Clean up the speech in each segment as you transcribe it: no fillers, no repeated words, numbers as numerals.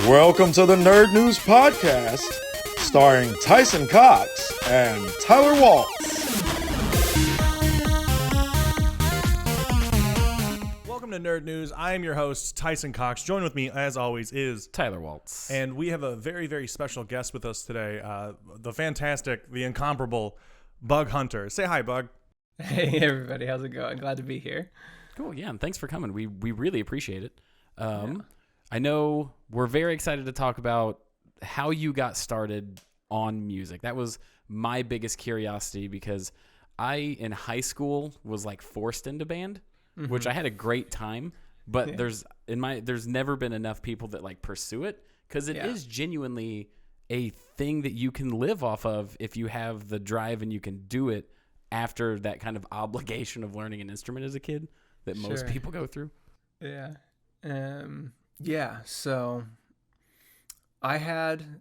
Welcome to the Nerd News Podcast, starring Tyson Cox and Tyler Waltz. Welcome to Nerd News. I am your host, Tyson Cox. Join with me, as always, is Tyler Waltz. And we have a very, very special guest with us today, the fantastic, the incomparable Bug Hunter. Say hi, Bug. Hey, everybody. How's it going? Glad to be here. Cool, yeah, and thanks for coming. We really appreciate it. I know we're very excited to talk about how you got started on music. That was my biggest curiosity because I, in high school, was like forced into band, which I had a great time, but there's never been enough people that like pursue it because it is genuinely a thing that you can live off of if you have the drive and you can do it after that kind of obligation of learning an instrument as a kid that most people go through. Yeah. So I had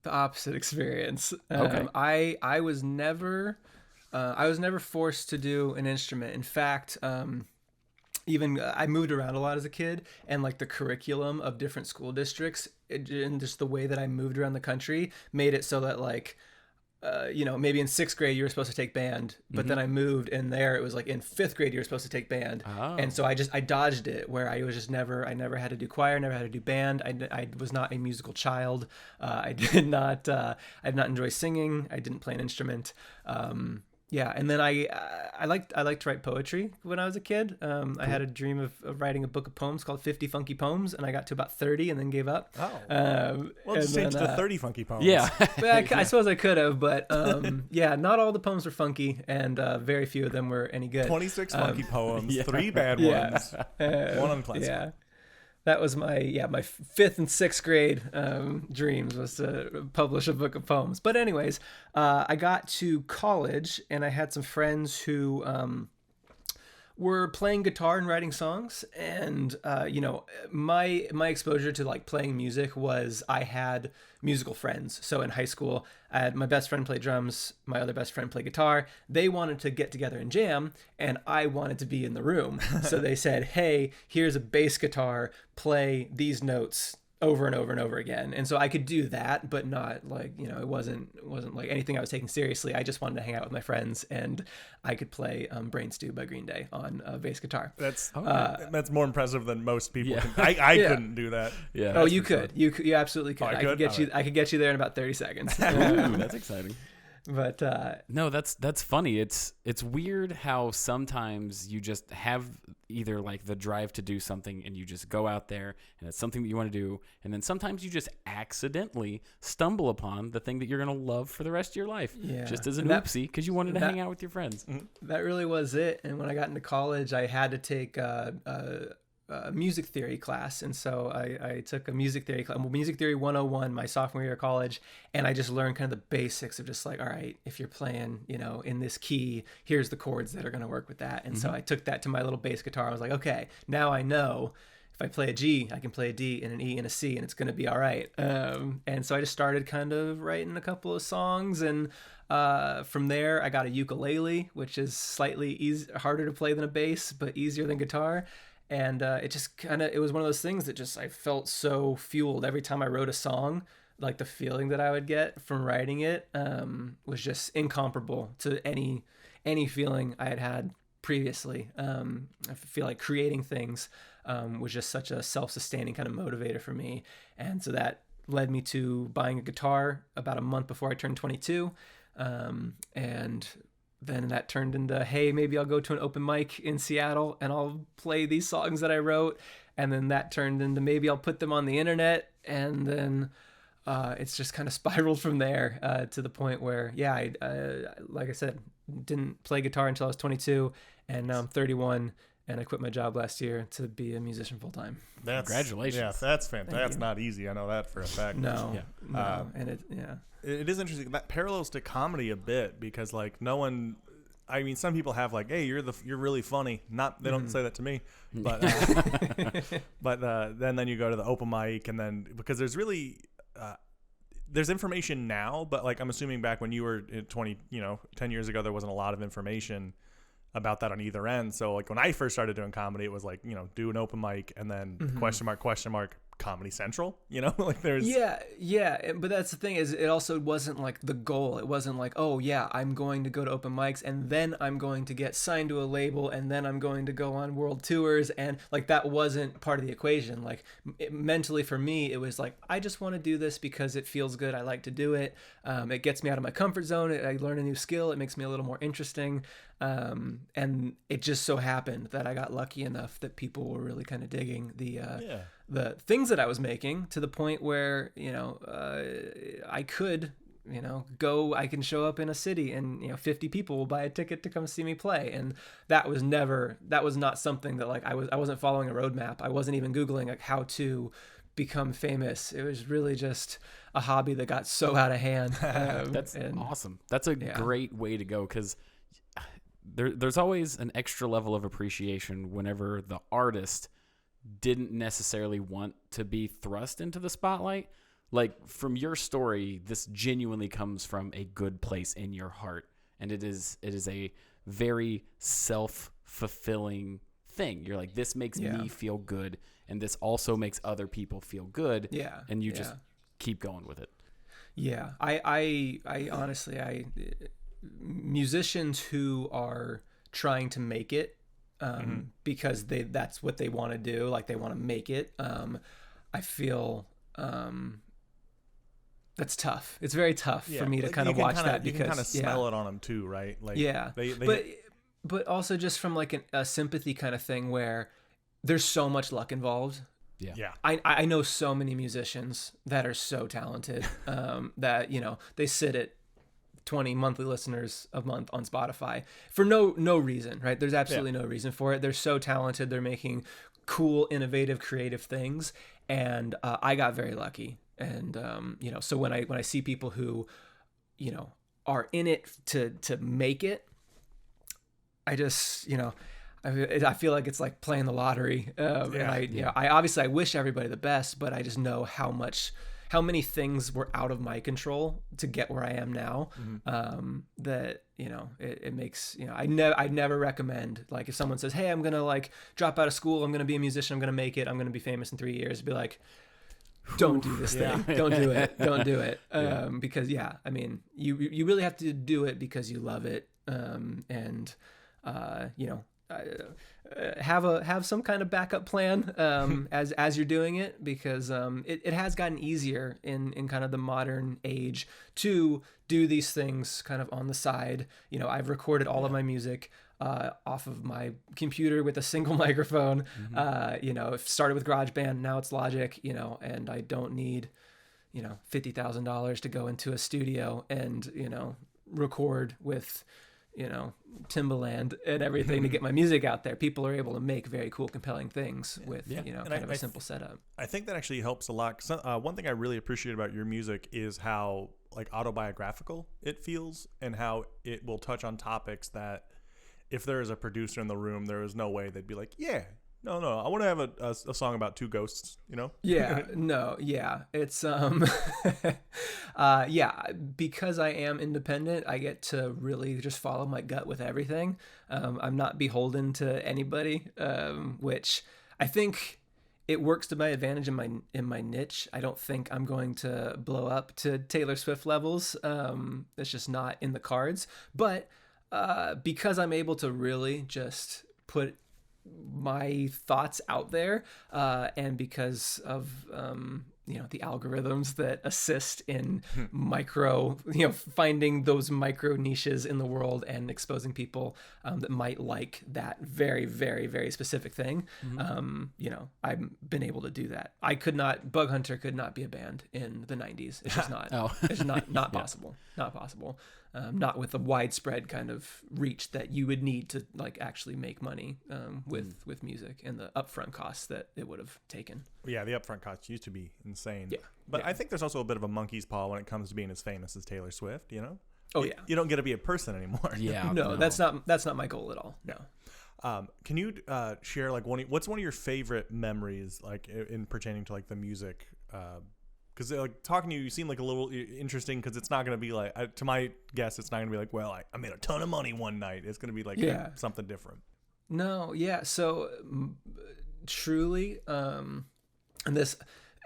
the opposite experience. Okay. I was never forced to do an instrument. In fact, even I moved around a lot as a kid, and like the curriculum of different school districts and just the way that I moved around the country made it so that like, maybe in 6th grade you were supposed to take band, but then I moved and there it was like in 5th grade you were supposed to take band. And so I dodged it where I never had to do choir, never had to do band. I was not a musical child. I did not enjoy singing. I didn't play an instrument. And then I liked to write poetry when I was a kid. I had a dream of writing a book of poems called 50 Funky Poems, and I got to about 30 and then gave up. Let's change to 30 funky poems. Yeah. I suppose I could have, but not all the poems were funky, and very few of them were any good. 26 funky poems, 3 bad ones, 1 unpleasant. Yeah. That was my 5th and 6th grade dreams, was to publish a book of poems. But anyways, I got to college and I had some friends who were playing guitar and writing songs. And, my exposure to like playing music was I had musical friends. So in high school, I had my best friend play drums, my other best friend play guitar. They wanted to get together and jam, and I wanted to be in the room. So they said, hey, here's a bass guitar, play these notes over and over and over again. And so I could do that, but not like, it wasn't like anything I was taking seriously. I just wanted to hang out with my friends, and I could play Brain Stew by Green Day on a bass guitar. That's more impressive than most people can. I couldn't do that. Yeah. Oh, you could. You absolutely could. I could get you there in about 30 seconds. Ooh, that's exciting. But no, that's funny. It's weird how sometimes you just have either like the drive to do something and you just go out there and it's something that you want to do, and then sometimes you just accidentally stumble upon the thing that you're gonna love for the rest of your life, just as an oopsie because you wanted to hang out with your friends. That really was it. And when I got into college, I had to take music theory class, and so I took a music theory class, Music Theory 101, my sophomore year of college, and I just learned kind of the basics of just like, all right, if you're playing, in this key, here's the chords that are going to work with that. And so I took that to my little bass guitar. I was like, okay, now I know if I play a G, I can play a D and an E and a C, and it's going to be all right. And so I just started kind of writing a couple of songs, and from there I got a ukulele, which is slightly harder to play than a bass, but easier than guitar. And it was one of those things that just I felt so fueled every time I wrote a song. Like the feeling that I would get from writing it was just incomparable to any feeling I had previously. I feel like creating things was just such a self-sustaining kind of motivator for me. And so that led me to buying a guitar about a month before I turned 22. And then that turned into, hey, maybe I'll go to an open mic in Seattle and I'll play these songs that I wrote. And then that turned into, maybe I'll put them on the internet. And then it's just kind of spiraled from there to the point where, I like I said, didn't play guitar until I was 22. And now I'm 31. And I quit my job last year to be a musician full time. Congratulations. Yeah, that's fantastic. That's not easy. I know that for a fact. No. And it is interesting. That parallels to comedy a bit because like no one, I mean, some people have like, hey, you're really funny. They don't say that to me, but then you go to the open mic, and then because there's really there's information now, but like I'm assuming back when you were 10 years ago, there wasn't a lot of information about that on either end. So like when I first started doing comedy, it was like, do an open mic and then question mark, Comedy Central, you know, like there's but that's the thing, is it also wasn't like the goal. It wasn't like, oh yeah, I'm going to go to open mics and then I'm going to get signed to a label and then I'm going to go on world tours, and like that wasn't part of the equation. Like mentally for me, it was like, I just want to do this because it feels good. I like to do it. It gets me out of my comfort zone. I learn a new skill. It makes me a little more interesting. And it just so happened that I got lucky enough that people were really kind of digging the things that I was making, to the point where, you know, I could, you know, I can show up in a city and, you know, 50 people will buy a ticket to come see me play. And that was not something that like I wasn't following a roadmap. I wasn't even Googling like how to become famous. It was really just a hobby that got so out of hand. That's awesome. That's a great way to go, because there's always an extra level of appreciation whenever the artist didn't necessarily want to be thrust into the spotlight. Like from your story, this genuinely comes from a good place in your heart, and it is a very self-fulfilling thing. You're like, this makes me feel good, and this also makes other people feel good. Yeah, and you just keep going with it. Yeah, I honestly, musicians who are trying to make it because that's what they want to do, like they want to make it, I feel that's tough. It's very tough for me to kind of watch that, because you can kind of smell it on them too, right? Like but also just from like a sympathy kind of thing, where there's so much luck involved. I know so many musicians that are so talented that, you know, they sit at 20 monthly listeners a month on Spotify for no reason, right? There's absolutely no reason for it. They're so talented. They're making cool, innovative, creative things. And I got very lucky. And, you know, so when I see people who, you know, are in it to make it, I just, you know, I feel like it's like playing the lottery. And I obviously I wish everybody the best, but I just know how many things were out of my control to get where I am now. That, you know, it makes, you know, I'd never recommend, like, if someone says, hey, I'm going to like drop out of school, I'm going to be a musician, I'm going to make it, I'm going to be famous in 3 years, be like, don't do this thing. Don't do it. Don't do it. Because I mean, you really have to do it because you love it. And you know, have some kind of backup plan as you're doing it, because it has gotten easier in kind of the modern age to do these things kind of on the side. You know, I've recorded all of my music off of my computer with a single microphone. You know, it started with GarageBand, now it's Logic, you know, and I don't need, you know, $50,000 to go into a studio and, you know, record with, you know, Timbaland and everything to get my music out there. People are able to make very cool, compelling things with, you know, kind of a simple setup. I think that actually helps a lot. One thing I really appreciate about your music is how like autobiographical it feels, and how it will touch on topics that if there is a producer in the room, there is no way they'd be like, no, I want to have a song about two ghosts, you know? It's because I am independent, I get to really just follow my gut with everything. I'm not beholden to anybody, which I think it works to my advantage in my niche. I don't think I'm going to blow up to Taylor Swift levels. It's just not in the cards. But because I'm able to really just put my thoughts out there, and because of you know, the algorithms that assist in finding those micro niches in the world and exposing people that might like that very, very, very specific thing. You know, I've been able to do that. Bug Hunter could not be a band in the 90s. It's just not. It's not possible. Not possible. Not with the widespread kind of reach that you would need to like actually make money with music, and the upfront costs that it would have taken. Yeah, the upfront costs used to be insane. But I think there's also a bit of a monkey's paw when it comes to being as famous as Taylor Swift, you know? You don't get to be a person anymore. No, that's not my goal at all. No. Can you share like what's one of your favorite memories, like in pertaining to like the music? Because like talking to you seem like a little interesting, because it's not going to be like, to my guess, it's not going to be like, well, I made a ton of money one night. It's going to be like something different. No, so truly, and this,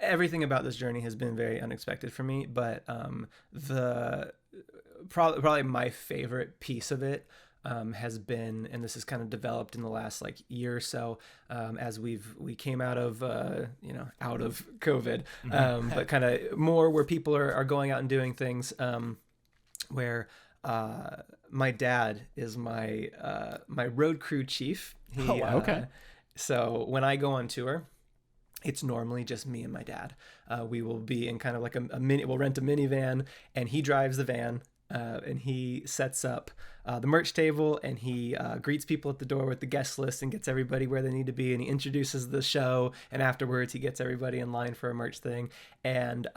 everything about this journey has been very unexpected for me, but the probably my favorite piece of it has been, and this has kind of developed in the last like year or so, as we came out of out of COVID, but kind of more where people are going out and doing things, where my dad is my road crew chief. Oh, wow. Okay. So when I go on tour, it's normally just me and my dad. We will be in kind of like a mini. We'll rent a minivan, and he drives the van, and he sets up the merch table, and he greets people at the door with the guest list and gets everybody where they need to be, and he introduces the show, and afterwards he gets everybody in line for a merch thing. And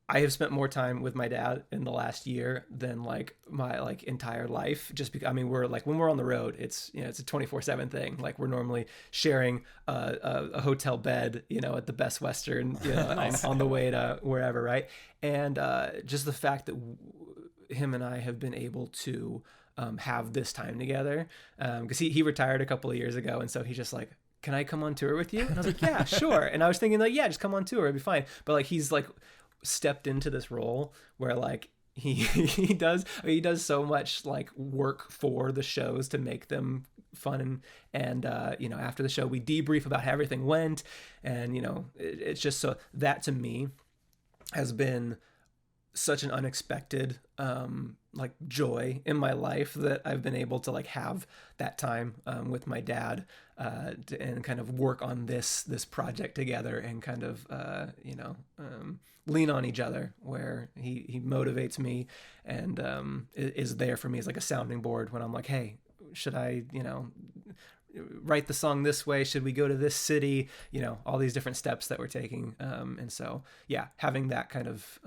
I have spent more time with my dad in the last year than like my like entire life, just because, I mean, we're like, when we're on the road, it's, it's a 24/7 thing. Like we're normally sharing a hotel bed, at the Best Western, Nice. on the way to wherever. Right. And just the fact that him and I have been able to have this time together, because he retired a couple of years ago. And so he's just like, can I come on tour with you? And I was like, yeah, sure. And I was thinking like, yeah, just come on tour. It'd be fine. But like, he's like stepped into this role where like he does so much like work for the shows to make them fun, and after the show we debrief about how everything went, and it's just, so that to me has been such an unexpected like joy in my life, that I've been able to like have that time with my dad and kind of work on this project together, and kind of lean on each other, where he motivates me and is there for me as like a sounding board when I'm like, hey, should I write the song this way, should we go to this city, all these different steps that we're taking, and so yeah, having that kind of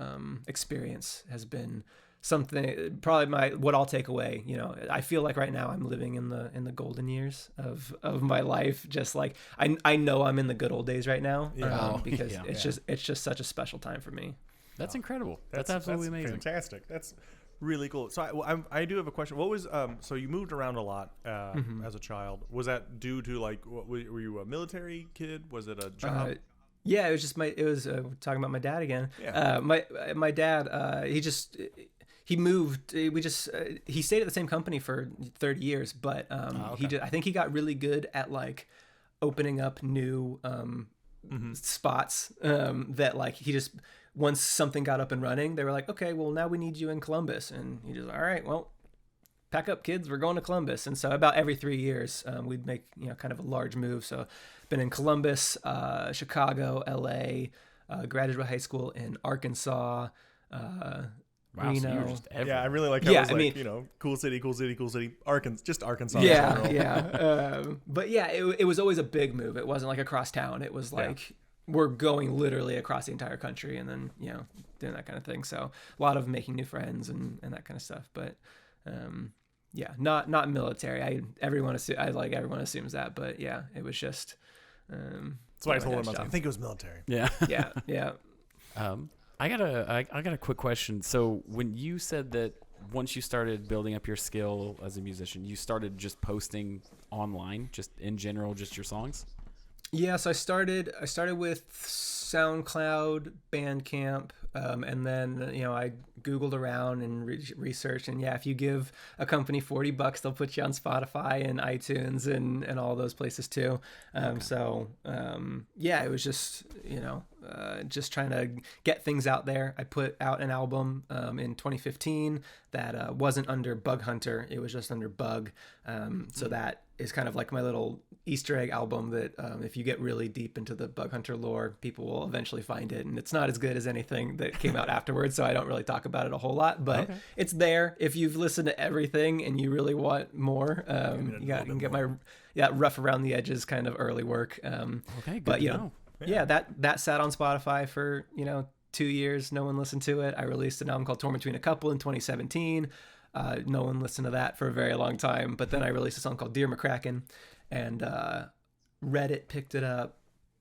experience has been something, probably what I'll take away. I feel like right now I'm living in the golden years of my life, just like I know I'm in the good old days right now, because Yeah. it's just such a special time for me. That's incredible. That's absolutely amazing. Fantastic. That's really cool. So I do have a question. What was so you moved around a lot as a child? Was that due to like were you a military kid? Was it a job? Yeah, it was just talking about my dad again. Yeah. My dad, he moved. He stayed at the same company for 30 years, but okay. I think he got really good at like opening up new spots. That like he just, once something got up and running, they were like, okay, well now we need you in Columbus, and he just, all right, well, pack up kids, we're going to Columbus. And so about every 3 years, we'd make kind of a large move. So been in Columbus, Chicago, LA, graduate high school in Arkansas. Wow, so you were Reno. just everywhere. Yeah, I really like how Yeah, it was I like, mean- cool city, Arkansas, just Arkansas. in Yeah, general. yeah. But yeah, it was always a big move. It wasn't like across town. It was like we're going literally across the entire country, and then doing that kind of thing. So a lot of making new friends and that kind of stuff. But yeah, not military. Everyone assumes that, but yeah, it was just. That's why I told him, I think it was military. Yeah. Yeah. I got a quick question. So when you said that once you started building up your skill as a musician, you started just posting online, just in general, just your songs? Yeah, so I started with SoundCloud, Bandcamp, and then I Googled around and researched, and yeah, if you give a company $40, they'll put you on Spotify and iTunes and all those places too. So yeah, it was just just trying to get things out there. I put out an album in 2015 that wasn't under Bug Hunter; it was just under Bug. So that is kind of like my little Easter egg album that if you get really deep into the Bug Hunter lore, people will eventually find it. And it's not as good as anything that came out afterwards, so I don't really talk about it a whole lot, but it's there. If you've listened to everything and you really want more, you can get my rough around the edges kind of early work. Okay, good But to know. yeah, that sat on Spotify for 2 years. No one listened to it. I released an album called Torn Between a Couple in 2017. No one listened to that for a very long time. But then I released a song called Dear McCracken, and Reddit picked it up.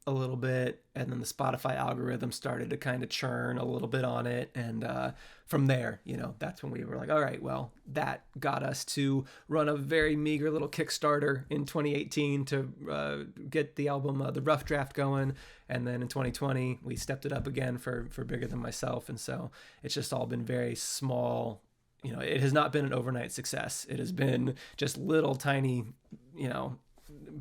a little bit, and then the Spotify algorithm started to kind of churn a little bit on it, and from there, that's when we were like, all right, well, that got us to run a very meager little Kickstarter in 2018 to get the album The Rough Draft going, and then in 2020 we stepped it up again for Bigger Than Myself, and so it's just all been very small. It has not been an overnight success. It has been just little tiny,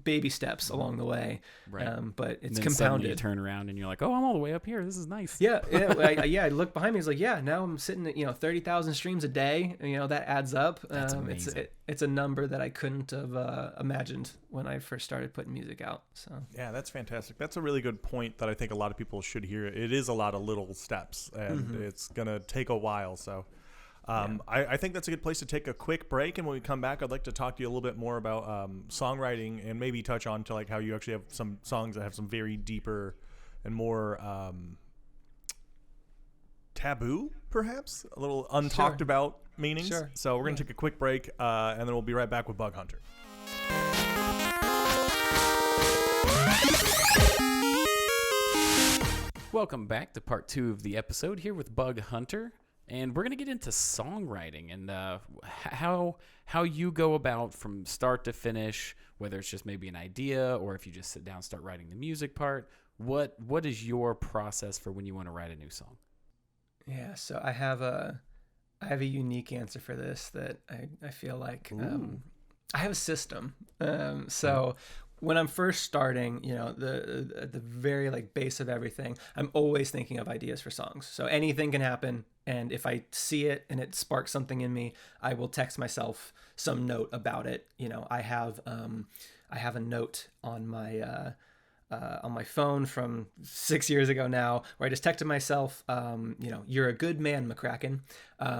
baby steps along the way. Right. But it's and then compounded. Suddenly you turn around and you're like, oh, I'm all the way up here. This is nice. Yeah. I look behind me. It's like, yeah, now I'm sitting at 30,000 streams a day. That adds up. That's amazing. It's a number that I couldn't have imagined when I first started putting music out. So yeah, that's fantastic. That's a really good point that I think a lot of people should hear. It is a lot of little steps, and it's gonna take a while. So. I think that's a good place to take a quick break, and when we come back, I'd like to talk to you a little bit more about songwriting, and maybe touch on to like how you actually have some songs that have some very deeper and more taboo, perhaps a little untalked about meanings. Sure. So we're gonna take a quick break, and then we'll be right back with Bug Hunter. Welcome back to part 2 of the episode here with Bug Hunter. And we're going to get into songwriting and how you go about from start to finish, whether it's just maybe an idea or if you just sit down and start writing the music part. What is your process for when you want to write a new song? Yeah, so I have a unique answer for this that I feel like I have a system. So when I'm first starting, the very like base of everything, I'm always thinking of ideas for songs. So anything can happen. And if I see it and it sparks something in me, I will text myself some note about it. I have a note on my phone from 6 years ago now, where I just texted myself, you're a good man, McCracken,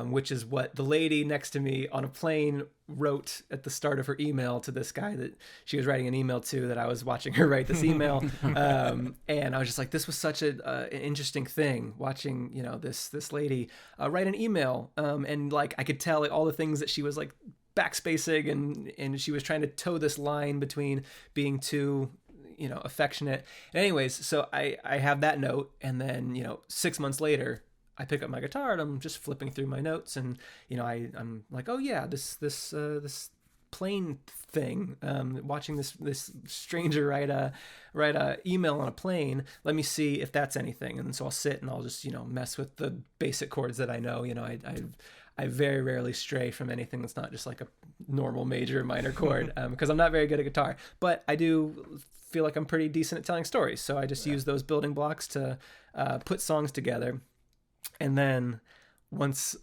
which is what the lady next to me on a plane wrote at the start of her email to this guy that she was writing an email to, that I was watching her write this email. And I was just like, this was such an interesting thing, watching, this lady write an email. And like, I could tell like all the things that she was like backspacing and she was trying to toe this line between being too, affectionate. And anyways, so I have that note, and then 6 months later I pick up my guitar and I'm just flipping through my notes, and I'm like, oh yeah, this plane thing, watching this stranger write a email on a plane, let me see if that's anything. And so I'll sit and I'll just mess with the basic chords that I know. I very rarely stray from anything that's not just like a normal major or minor chord, because I'm not very good at guitar, but I do feel like I'm pretty decent at telling stories. So I just use those building blocks to put songs together. And then once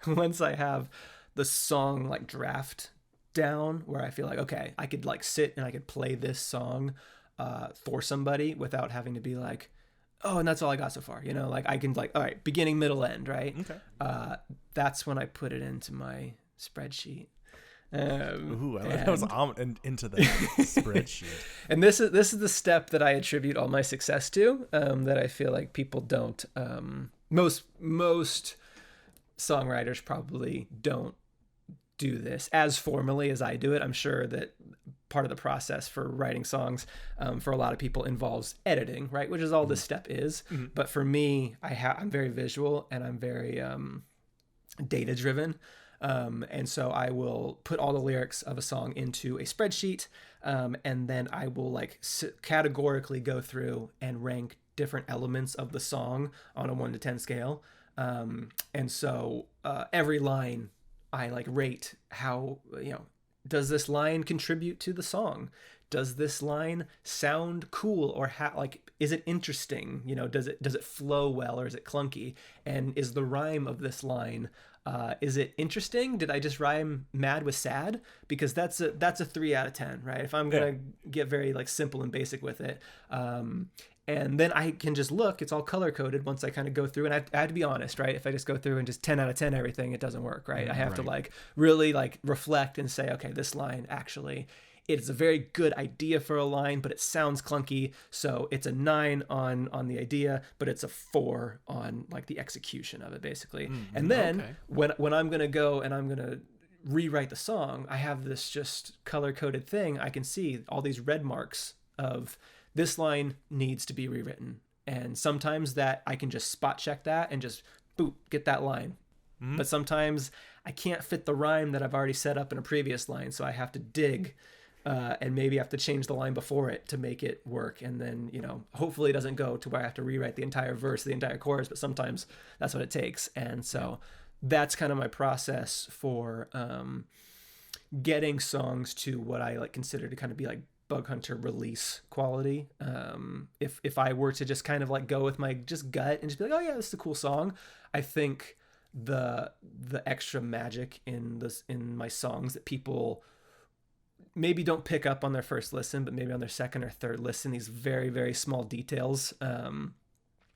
I have the song like draft down, where I feel like, okay, I could like sit and I could play this song for somebody without having to be like, oh, and that's all I got so far. Like I can like, all right, beginning, middle, end, right? Okay. That's when I put it into my spreadsheet. That was into the spreadsheet. And this is the step that I attribute all my success to, that I feel like people don't. Most songwriters probably don't do this as formally as I do it. I'm sure that part of the process for writing songs for a lot of people involves editing, right? Which is all this step is. Mm-hmm. But for me, I'm very visual and I'm very data driven. And so I will put all the lyrics of a song into a spreadsheet, and then I will like categorically go through and rank different elements of the song on a 1 to 10 scale. And so every line I like rate how, does this line contribute to the song? Does this line sound cool, or is it interesting? Does it flow well, or is it clunky? And is the rhyme of this line, is it interesting? Did I just rhyme mad with sad? Because that's a 3 out of 10, right? If I'm gonna get very like simple and basic with it, and then I can just look. It's all color coded once I kind of go through, and I have to be honest, right? If I just go through and just 10 out of 10 everything, it doesn't work, right? I have to like really like reflect and say, okay, this line actually, it's a very good idea for a line, but it sounds clunky. So it's a 9 on the idea, but it's a 4 on like the execution of it, basically. And then when I'm going to go and I'm going to rewrite the song, I have this just color coded thing. I can see all these red marks of this line needs to be rewritten. And sometimes that I can just spot check that and just boop, get that line. But sometimes I can't fit the rhyme that I've already set up in a previous line. So I have to dig and maybe have to change the line before it to make it work. And then, hopefully it doesn't go to where I have to rewrite the entire verse, the entire chorus, but sometimes that's what it takes. And so that's kind of my process for getting songs to what I consider to kind of be like Bug Hunter release quality. If I were to just kind of go with my just gut and just be like, oh yeah, this is a cool song, I think the extra magic in my songs that people maybe don't pick up on their first listen, but maybe on their second or third listen, these very, very small details,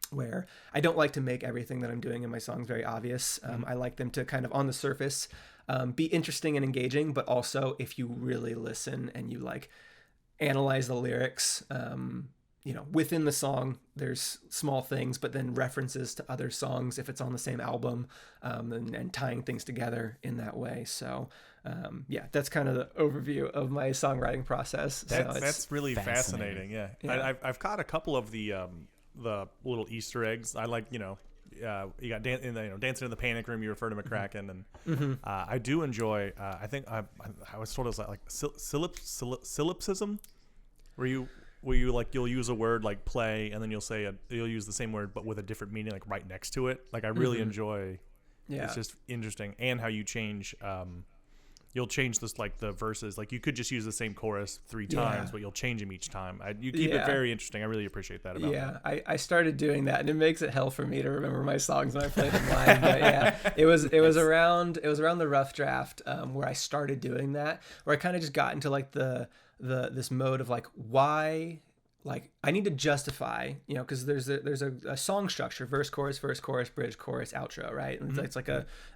where I don't like to make everything that I'm doing in my songs very obvious. I like them to kind of on the surface be interesting and engaging, but also if you really listen and you analyze the lyrics, within the song, there's small things, but then references to other songs if it's on the same album, and tying things together in that way. So, that's kind of the overview of my songwriting process. That's really fascinating. Yeah. I've caught a couple of the little Easter eggs. I like, you got Dancing in the Panic Room. You refer to McCracken, and I do enjoy. I think I was told it was solipsism, where you'll use a word like play, and then you'll use the same word but with a different meaning right next to it. I really enjoy. Yeah, it's just interesting, and how you change. You'll change this the verses. You could just use the same chorus 3 times, but you'll change them each time. You keep it very interesting. I really appreciate that about that. I started doing that, and it makes it hell for me to remember my songs when I play them live. But it was around the rough draft where I started doing that, where I kind of just got into this mode of why. I need to justify, because there's a song structure: verse, chorus, bridge, chorus, outro, right? And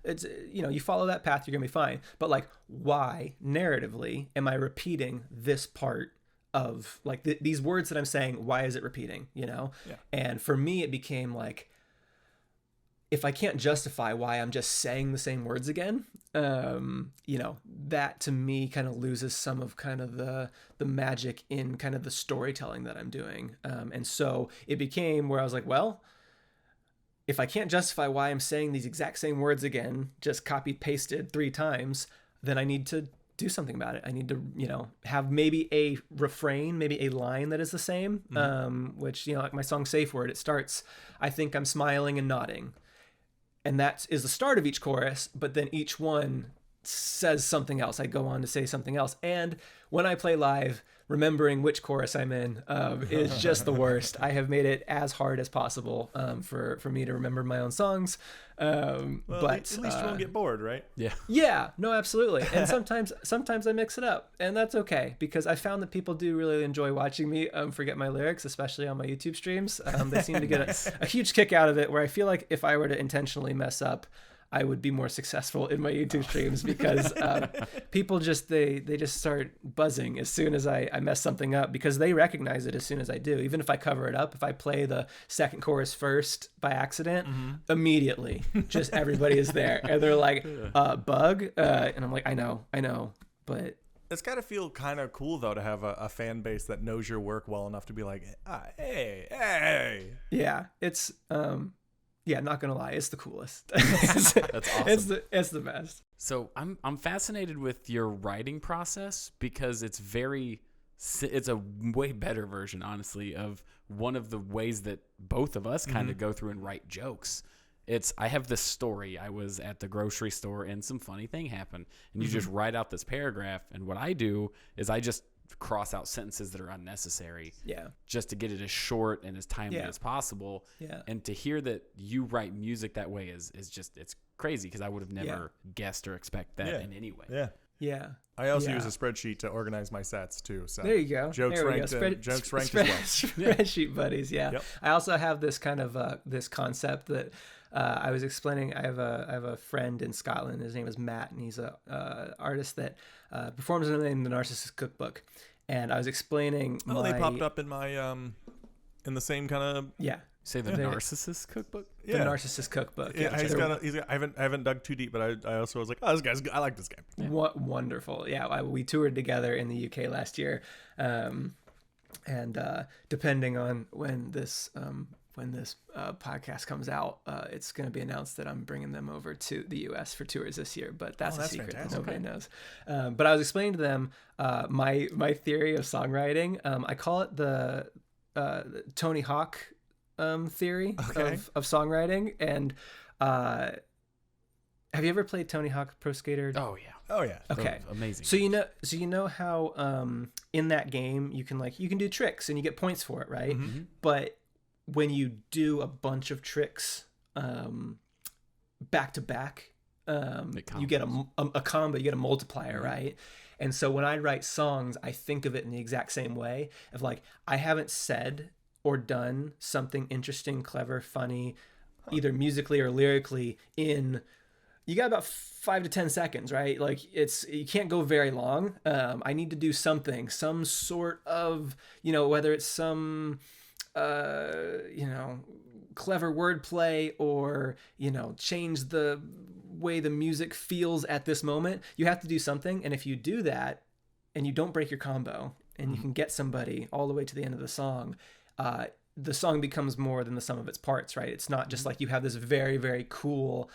it's you follow that path, you're gonna be fine. But why narratively am I repeating this part of these words that I'm saying? Why is it repeating? And for me, it became if I can't justify why I'm just saying the same words again, that to me kind of loses some of kind of the magic in kind of the storytelling that I'm doing. And so it became where I was well, if I can't justify why I'm saying these exact same words again, just copy pasted 3 times, then I need to do something about it. I need to, have maybe a refrain, maybe a line that is the same, which, my song Safe Word, it starts, I think I'm smiling and nodding. And that is the start of each chorus, but then each one says something else. I go on to say something else. And when I play live, remembering which chorus I'm in is just the worst. I have made it as hard as possible for me to remember my own songs. But at least you won't get bored, right? Yeah. Yeah, no, absolutely. And sometimes I mix it up, and that's okay, because I found that people do really enjoy watching me forget my lyrics, especially on my YouTube streams. They seem to get a huge kick out of it, where I feel like if I were to intentionally mess up, I would be more successful in my YouTube streams, because people just start buzzing as soon as I mess something up, because they recognize it as soon as I do. Even if I cover it up, if I play the second chorus first by accident, immediately just everybody is there, and they're like, Bug, and I'm like, I know, but it's got to feel kind of cool though to have a fan base that knows your work well enough to be like, hey. Yeah, it's yeah, not gonna lie, it's the coolest. That's awesome. It's the best. So I'm fascinated with your writing process, because it's a way better version, honestly, of one of the ways that both of us kind of go through and write jokes. I have this story. I was at the grocery store and some funny thing happened, and you just write out this paragraph. And what I do is I just cross out sentences that are unnecessary, just to get it as short and as timely as possible. And to hear that you write music that way is just, it's crazy, because I would have never guessed or expect that in any way. I also use a spreadsheet to organize my sets too. So there you go. Jokes ranked as well. Spreadsheet buddies. Yep. I also have this kind of this concept that I was explaining. I have a friend in Scotland. His name is Matt, and he's a artist that performs under the name The Narcissist Cookbook. And I was explaining. They popped up in my in the same kind of Say the Narcissist Cookbook? The Narcissist Cookbook. Yeah, I haven't dug too deep, but I also was like, oh, this guy's good. I like this guy. What wonderful. Yeah, we toured together in the UK last year. And depending on when this podcast comes out, it's going to be announced that I'm bringing them over to the U.S. for tours this year. But that's a secret that nobody knows. But I was explaining to them my theory of songwriting. I call it the Tony Hawk theory of songwriting. And have you ever played Tony Hawk Pro Skater? Oh yeah. Oh yeah. Okay. Amazing. So you know how in that game you can do tricks and you get points for it, right? Mm-hmm. But when you do a bunch of tricks back to back, you get a combo, you get a multiplier, right? And so when I write songs, I think of it in the exact same way of like, I haven't said or done something interesting, clever, funny, either musically or lyrically in, you got about 5 to 10 seconds, right? Like you can't go very long. I need to do something, some sort of, whether it's some, clever wordplay or, change the way the music feels at this moment. You have to do something. And if you do that and you don't break your combo and you can get somebody all the way to the end of the song becomes more than the sum of its parts, right? It's not just like you have this very, very cool,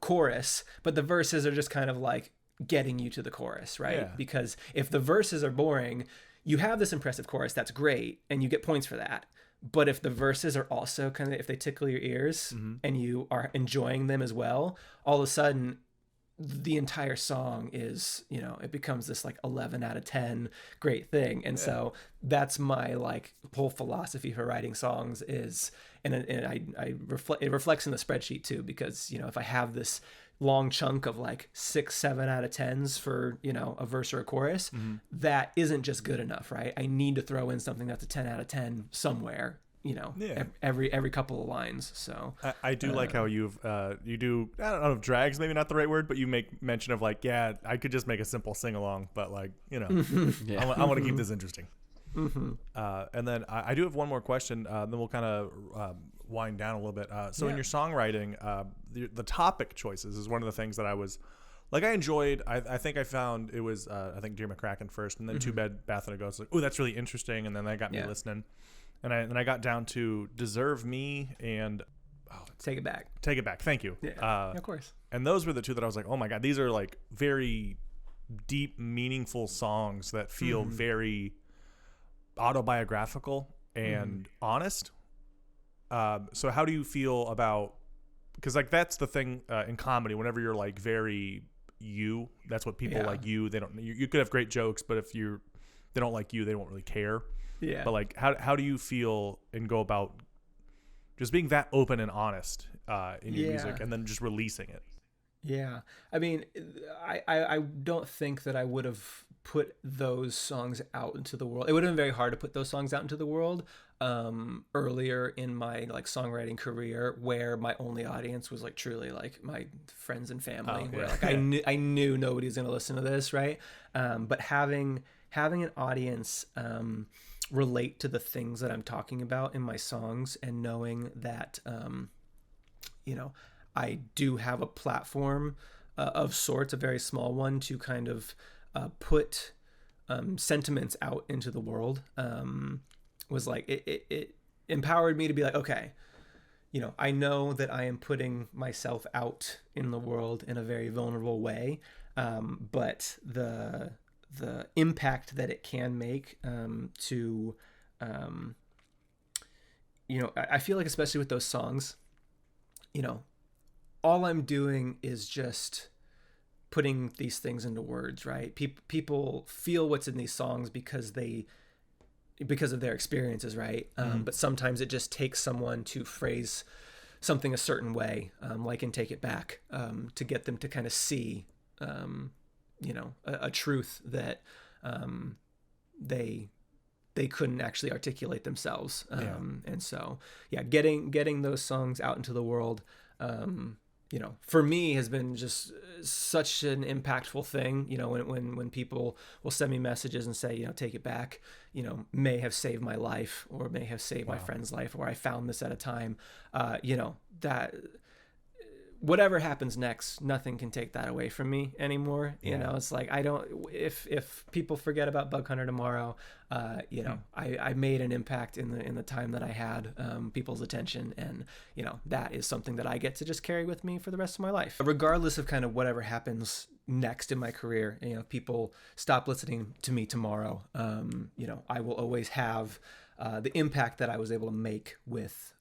chorus, but the verses are just kind of like getting you to the chorus, right? Yeah. Because if the verses are boring, you have this impressive chorus, that's great, and you get points for that. But if the verses are also kind of, if they tickle your ears and you are enjoying them as well, all of a sudden the entire song is, it becomes this like 11 out of 10 great thing. And so that's my like whole philosophy for writing songs is, and it reflects in the spreadsheet too, because, if I have this long chunk of like 6, 7 out of 10s for, a verse or a chorus, that isn't just good enough, right? I need to throw in something that's a 10 out of 10 somewhere, every couple of lines. So I do like how you do, I don't know if drag's maybe not the right word, but you make mention of like, I could just make a simple sing along, but like, I want to keep this interesting. And then I do have one more question, then we'll kind of wind down a little bit. So in your songwriting, the topic choices is one of the things that I was like, I enjoyed. I think I found it was I think Dear McCracken first, and then Too Bad Bath and a Ghost. Like, oh, that's really interesting, and then that got me listening. And I got down to Deserve Me and Take It Back. Take It Back. Thank you. Yeah, of course. And those were the two that I was like, oh my God, these are like very deep, meaningful songs that feel very autobiographical and honest. So how do you feel about, because like that's the thing in comedy, whenever you're like very you, that's what people like you, they don't, you could have great jokes, but if they don't like you, they don't really care. Yeah. But like, how do you feel and go about just being that open and honest in your music and then just releasing it? Yeah. I mean, I don't think that I would have put those songs out into the world. It would have been very hard to put those songs out into the world earlier in my like songwriting career, where my only audience was like truly like my friends and family, where like I knew nobody's going to listen to this, right? But having an audience relate to the things that I'm talking about in my songs, and knowing that I do have a platform of sorts, a very small one, to kind of put sentiments out into the world, was like it empowered me to be like, okay, I know that I am putting myself out in the world in a very vulnerable way, but the impact that it can make to I feel like, especially with those songs, all I'm doing is just putting these things into words, right? People feel what's in these songs because of their experiences, right? But sometimes it just takes someone to phrase something a certain way, like in Take It Back, to get them to kind of see a truth that they couldn't actually articulate themselves. And so, getting those songs out into the world, for me has been just such an impactful thing. When people will send me messages and say, Take It Back, may have saved my life, or may have saved my friend's life, or I found this at a time, that whatever happens next, nothing can take that away from me anymore. You know, it's like, I don't, if people forget about Bug Hunter tomorrow, you know, I made an impact in the time that I had people's attention, and you know, that is something that I get to just carry with me for the rest of my life, regardless of kind of whatever happens next in my career. You know, if people stop listening to me tomorrow, you know, I will always have the impact that I was able to make with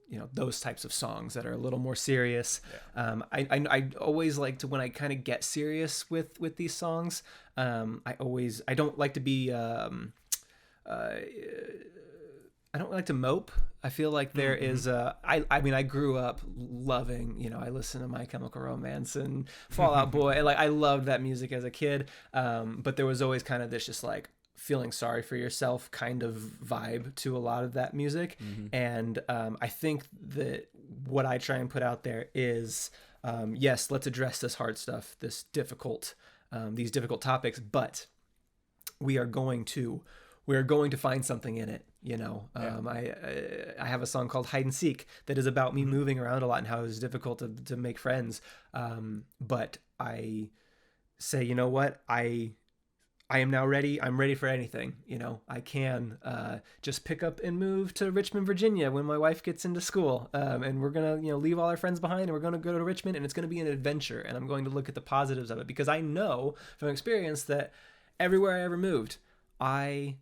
you know, those types of songs that are a little more serious. I always like to, when I kind of get serious with these songs, I don't like to be I don't like to mope. I feel like there is I mean, I grew up loving, you know, I listened to My Chemical Romance and Fall Out Boy, and like I loved that music as a kid, but there was always kind of this just like feeling sorry for yourself kind of vibe to a lot of that music. And I think that what I try and put out there is, yes, let's address this hard stuff, these difficult topics, but we are going to find something in it. You know, I have a song called Hide and Seek that is about me moving around a lot and how it was difficult to make friends. But I say, you know what, I am now ready. I'm ready for anything. You know, I can just pick up and move to Richmond, Virginia when my wife gets into school. And we're going to, you know, leave all our friends behind, and we're going to go to Richmond, and it's going to be an adventure. And I'm going to look at the positives of it, because I know from experience that everywhere I ever moved, I,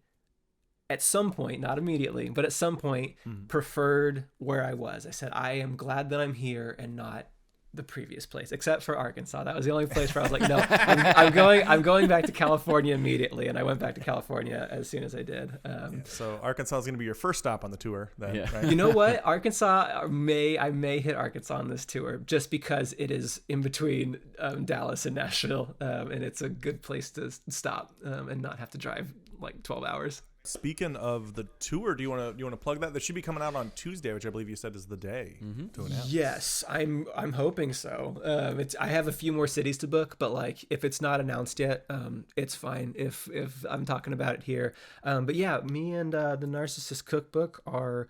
at some point, not immediately, but at some point, preferred where I was. I said, I am glad that I'm here and not the previous place, except for Arkansas. That was the only place where I was like, no, I'm going back to California immediately. And I went back to California as soon as I did. So Arkansas is going to be your first stop on the tour then, right? You know what? Arkansas, I may hit Arkansas on this tour, just because it is in between Dallas and Nashville. And it's a good place to stop and not have to drive like 12 hours. Speaking of the tour, do you want to plug that? That should be coming out on Tuesday, which I believe you said is the day to announce. Yes, I'm hoping so. I have a few more cities to book, but like if it's not announced yet, it's fine if I'm talking about it here. But yeah, me and the Narcissist Cookbook are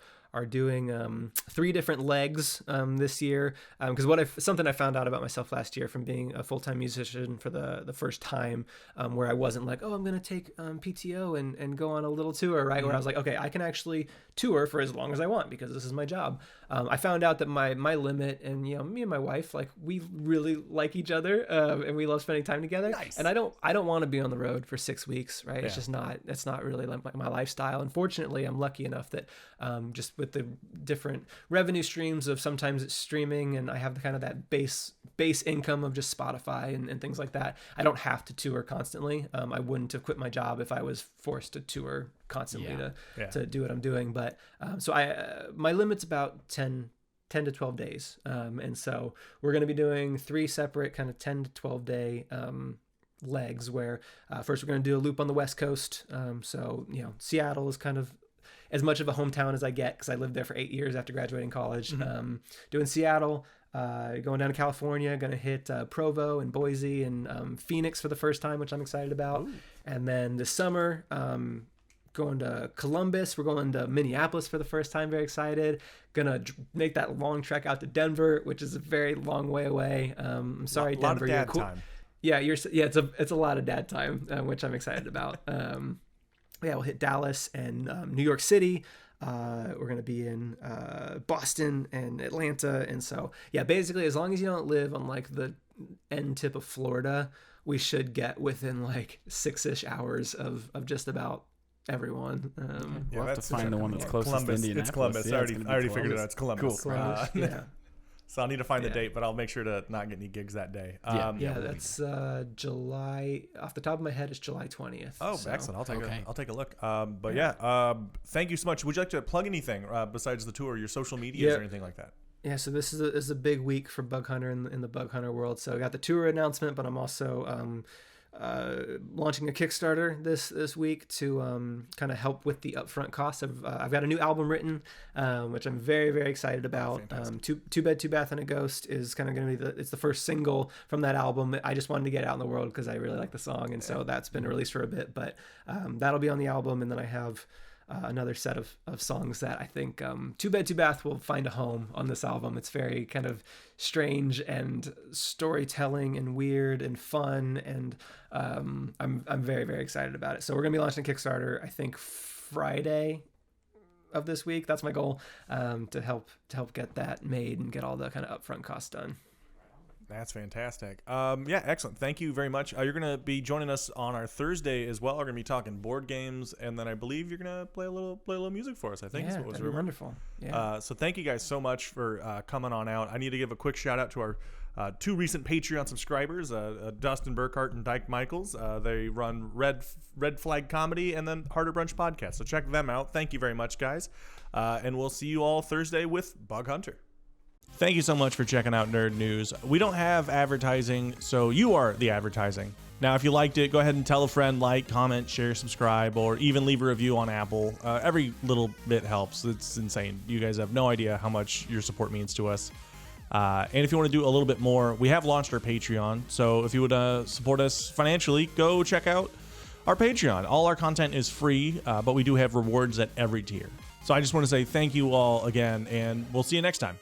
doing 3 different legs this year, because something I found out about myself last year from being a full-time musician for the first time, where I wasn't like, oh, I'm gonna take PTO and go on a little tour, right? Where I was like, okay, I can actually tour for as long as I want because this is my job. I found out that my limit, and you know, me and my wife, like, we really like each other, and we love spending time together. Nice. And I don't want to be on the road for 6 weeks, right? It's just that's not really like my lifestyle. Unfortunately, I'm lucky enough that just with the different revenue streams of, sometimes it's streaming, and I have the kind of that base income of just Spotify and things like that. I don't have to tour constantly. I wouldn't have quit my job if I was forced to tour constantly to do what I'm doing. But so my limit's about 10 to 12 days. And so we're going to be doing 3 separate kind of 10 to 12 day legs, where first we're going to do a loop on the West Coast. So, you know, Seattle is kind of as much of a hometown as I get, because I lived there for 8 years after graduating college. Doing Seattle, going down to California, going to hit Provo and Boise and Phoenix for the first time, which I'm excited about. Ooh. And then this summer, going to Columbus. We're going to Minneapolis for the first time. Very excited. Gonna make that long trek out to Denver, which is a very long way away. I'm sorry, Denver. A lot of dad time. Yeah, it's a lot of dad time, which I'm excited about. We'll hit Dallas and New York City. We're gonna be in Boston and Atlanta, and so basically, as long as you don't live on like the end tip of Florida, we should get within like 6-ish hours of just about everyone. We'll have to find the one that's closest Columbus. to Indianapolis. It's Columbus. Yeah, I already figured it out. It's Columbus. Cool. Yeah. So I'll need to find the date, but I'll make sure to not get any gigs that day. That's July. Off the top of my head, it's July 20th. Oh, so. Excellent! I'll take a look. Thank you so much. Would you like to plug anything besides the tour, your social medias or anything like that? Yeah, so this is a big week for Bug Hunter in the Bug Hunter world. So I got the tour announcement, but I'm also launching a Kickstarter this week to kind of help with the upfront costs. I've got a new album written, which I'm very, very excited about. Two Bed, Two Bath and a Ghost is kind of going to be it's the first single from that album. I just wanted to get it out in the world because I really like the song, and so that's been released for a bit. But that'll be on the album, and then I have another set of songs that I think Too Bad Too Bath will find a home on this album. It's very kind of strange and storytelling and weird and fun, and I'm very, very excited about it. So we're gonna be launching a Kickstarter, I think Friday of this week. That's my goal, to help get that made and get all the kind of upfront costs done. That's fantastic. Yeah, excellent. Thank you very much. You're going to be joining us on our Thursday as well. We're going to be talking board games, and then I believe you're going to play a little music for us. I think Yeah, is what was that'd be wonderful. Yeah. So thank you guys so much for coming on out. I need to give a quick shout out to our two recent Patreon subscribers, Dustin Burkhart and Dyke Michaels. They run Red Flag Comedy and then Harder Brunch Podcast. So check them out. Thank you very much, guys. And we'll see you all Thursday with Bug Hunter. Thank you so much for checking out Nerd News. We don't have advertising, so you are the advertising. Now, if you liked it, go ahead and tell a friend, like, comment, share, subscribe, or even leave a review on Apple. Every little bit helps. It's insane. You guys have no idea how much your support means to us. And if you want to do a little bit more, we have launched our Patreon. So if you would support us financially, go check out our Patreon. All our content is free, but we do have rewards at every tier. So I just want to say thank you all again, and we'll see you next time.